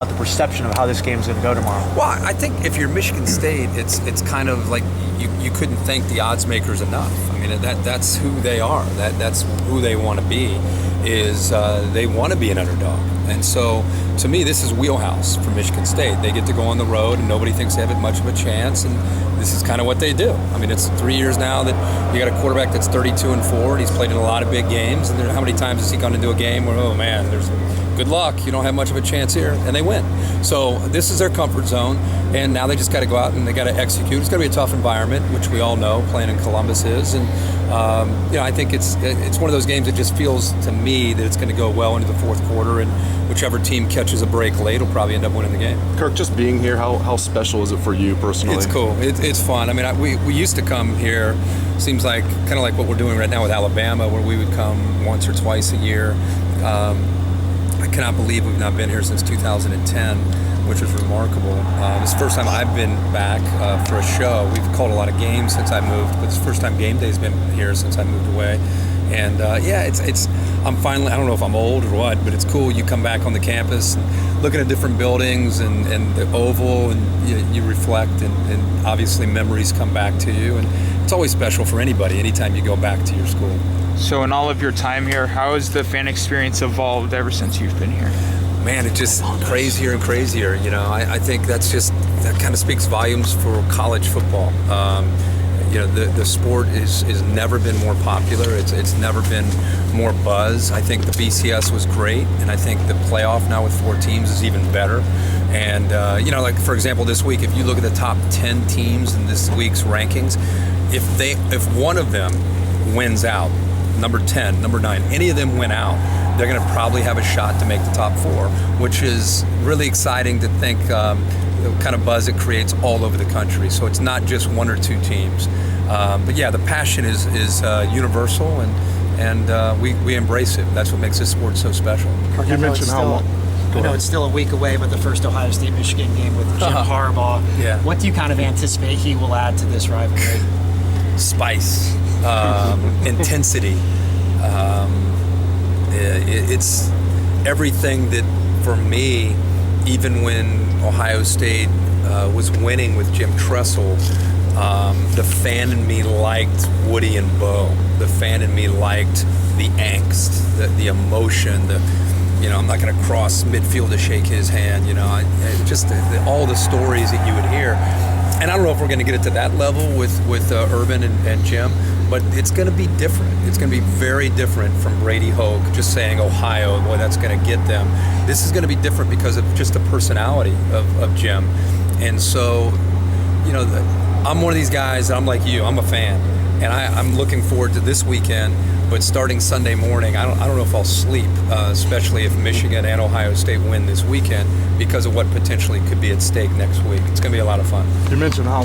the perception of how this game's going to go tomorrow? Well, I think if you're Michigan State, it's kind of like you couldn't thank the odds makers enough. I mean, that's who they are. That's who they want to be. They want to be an underdog, and so to me, this is wheelhouse for Michigan State. They get to go on the road, and nobody thinks they have much of a chance, and this is kind of what they do. I mean, it's 3 years now that you got a quarterback that's 32-4, and he's played in a lot of big games. And how many times has he gone into a game where, oh man, there's good luck, you don't have much of a chance here, and they win. So this is their comfort zone, and now they just got to go out and they got to execute. It's going to be a tough environment, which we all know playing in Columbus is, and I think it's one of those games that just feels to me that it's going to go well into the fourth quarter, and whichever team catches a break late will probably end up winning the game. Kirk, just being here, how special is it for you personally? It's cool. It's fun. I mean, we used to come here. Seems like kind of like what we're doing right now with Alabama, where we would come once or twice a year. I cannot believe we've not been here since 2010, which is remarkable. It's the first time I've been back for a show. We've called a lot of games since I moved, but it's the first time game day's been here since I moved away. And I'm finally, I don't know if I'm old or what, but it's cool. You come back on the campus and looking at different buildings and the Oval, and you reflect, and obviously memories come back to you. And it's always special for anybody anytime you go back to your school. So in all of your time here, how has the fan experience evolved ever since you've been here? Man, it's just crazier and crazier. I think that kind of speaks volumes for college football. The sport is never been more popular. It's never been more buzz. I think the BCS was great, and I think the playoff now with 4 teams is even better. And like for example, this week, if you look at the top 10 teams in this week's rankings, if one of them wins out, number 10, number 9, any of them win out, they're going to probably have a shot to make the top 4, which is really exciting to think the kind of buzz it creates all over the country. So it's not just 1 or 2 teams. But yeah, the passion is universal, and we embrace it. That's what makes this sport so special. You mentioned how long. I know it's still a week away, but the first Ohio State-Michigan game with Jim Harbaugh. Yeah. What do you kind of anticipate he will add to this rivalry? Spice, intensity. It's everything that, for me, even when Ohio State was winning with Jim Tressel, the fan in me liked Woody and Bo. The fan in me liked the angst, the emotion, I'm not going to cross midfield to shake his hand. All the stories that you would hear. And I don't know if we're going to get it to that level with Urban and Jim, but it's going to be different. It's going to be very different from Brady Hoke just saying Ohio, boy, that's going to get them. This is going to be different because of just the personality of Jim. And so, I'm one of these guys, I'm like you, I'm a fan. And I'm looking forward to this weekend, but starting Sunday morning, I don't know if I'll sleep, especially if Michigan and Ohio State win this weekend, because of what potentially could be at stake next week. It's going to be a lot of fun. You mentioned how